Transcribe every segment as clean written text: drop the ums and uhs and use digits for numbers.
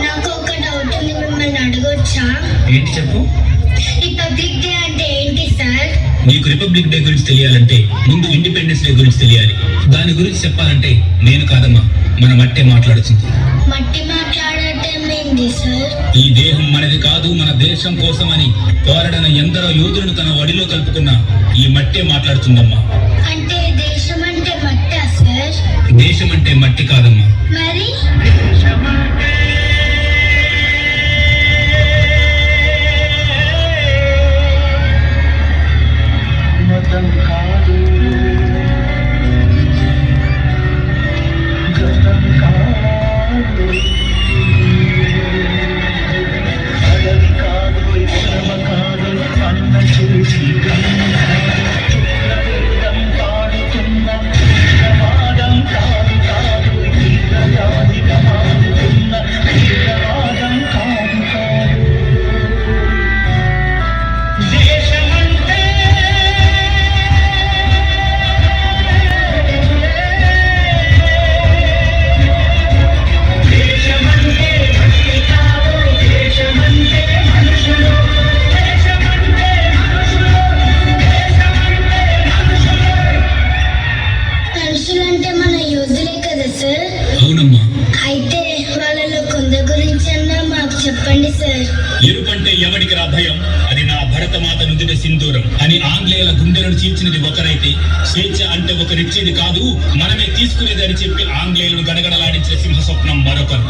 నాకు ఒక డౌట్ ఉంది, మిమ్మల్ని అడగొచ్చా? ఏంటి చెప్పు. రిపబ్లిక్ డే అంటే ఏంటి సార్? నీకు రిపబ్లిక్ డే గురించి తెలియాలంటే ముందు ఇండిపెండెన్స్ డే గురించి తెలియాలి. దాని గురించి చెప్పాలంటే నేను కాదమ్మా, మన మట్టే మాట్లాడుతుంది. మట్టి మాట్లాడటం ఏంటి సార్? ఈ దేహం మనది కాదు, మన దేశం కోసం అని పోరాడిన ఎందరో యోధులను తన వడిలో కలుపుకున్న ఈ మట్టే మాట్లాడుతుందమ్మా. అంటే దేశం అంటే మట్టా సార్? దేశం అంటే మట్టి కాదమ్మా. మరి మనుషులంటే మన యోధులే కదా సార్? అవునమ్మా. అయితే వాళ్ళలో కొందరి గురించి అన్నా మాకు చెప్పండి సార్. ఎరుపంటే ఎవడికి రా భయం, అది నా భరతమాత నుదిన సింధూరం అని ఆంగ్లేయుల గుండెలను చీల్చినది ఒకరైతే, స్వేచ్ఛ అంటే ఒకరిచ్చేది కాదు మనమే తీసుకునేది అని చెప్పి ఆంగ్లేయులను గడగడలాడించిన సింహ స్వప్నం మరొకరు.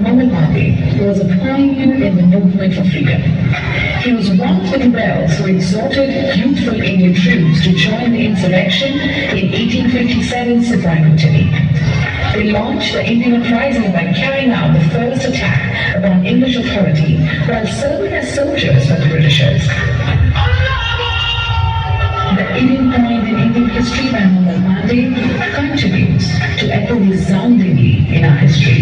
Mahatma Gandhi was a pioneer in the movement for freedom. He was one of the rebels who exhorted youthful Indian troops to join the insurrection in 1857 Safraiputini. They launched the Indian uprising by carrying out the first attack upon English authority while serving as soldiers for the Britishers. The Indian point in Indian history by Mahatma Gandhi continues to echo resoundingly in our history.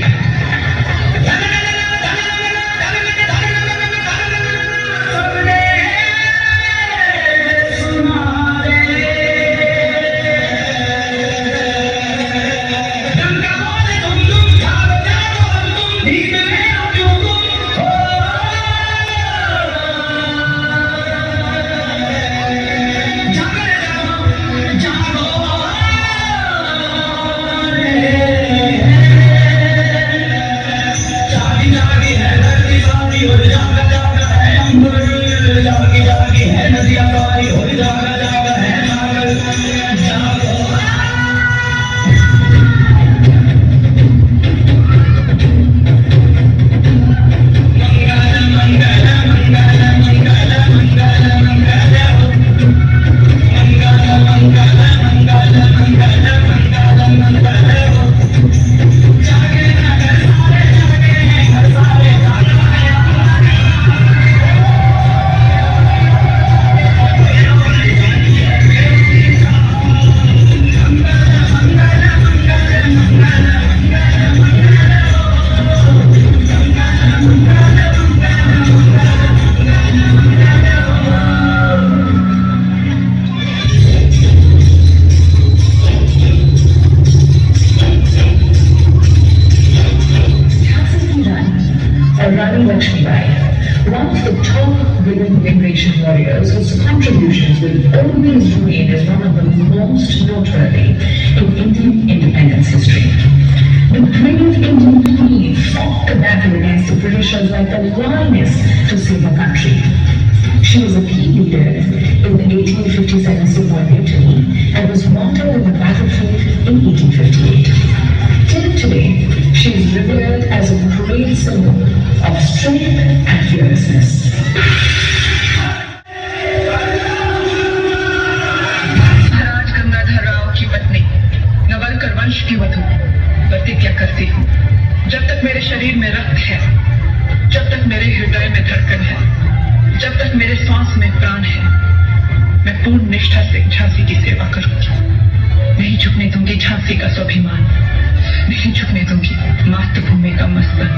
Rani Lakshmibai, one of the top women liberation warriors whose contributions will always remain as one of the most noteworthy in Indian independence history. The brave Indian queen fought the battle against the Britishers like a lioness to save her country. She was a key leader in the 1857 Sepoy Mutiny and was martyred on the battlefield in 1858. Till today, she is revered as a great symbol of strength and fearlessness. महाराज गंगाधर राव की पत्नी, नवलकर वंश की वधू, प्रतिज्ञा करती हूँ, जब तक मेरे शरीर में रक्त है, जब तक मेरे हृदय में धड़कन है, जब तक मेरे सांस में प्राण है, मैं पूर्ण निष्ठा से झांसी की सेवा करूंगी। झुकने दूंगी झांसी का स्वाभिमान, नहीं झुकने दूंगी मातृभूमि का मस्तक।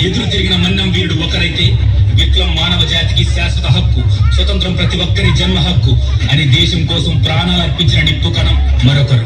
ఎదురు తిరిగిన మన్నం వీరుడు ఒకరైతే విప్లవం మానవ జాతికి శాశ్వత హక్కు, స్వతంత్రం ప్రతి ఒక్కరి జన్మ హక్కు అని దేశం కోసం ప్రాణాలు అర్పించిన నిప్పు కణం మరొకరు.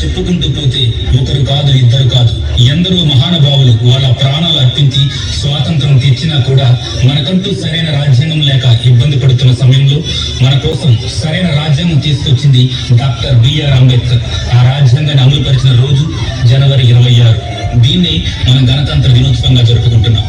చెప్పుకుంటూ పోతే ఒకరు కాదు, ఇద్దరు కాదు, ఎందరో మహానుభావులు వాళ్ళ ప్రాణాలు అర్పించి స్వాతంత్రం తెచ్చినా కూడా మనకంటూ సరైన రాజ్యాంగం లేక ఇబ్బంది పడుతున్న సమయంలో మన కోసం సరైన రాజ్యాంగం తీసుకొచ్చింది డాక్టర్ బిఆర్ అంబేద్కర్. ఆ రాజ్యాంగాన్ని అమలుపరిచిన రోజు జనవరి 26. దీన్ని మనం గణతంత్ర దినోత్సవంగా జరుపుకుంటున్నాం.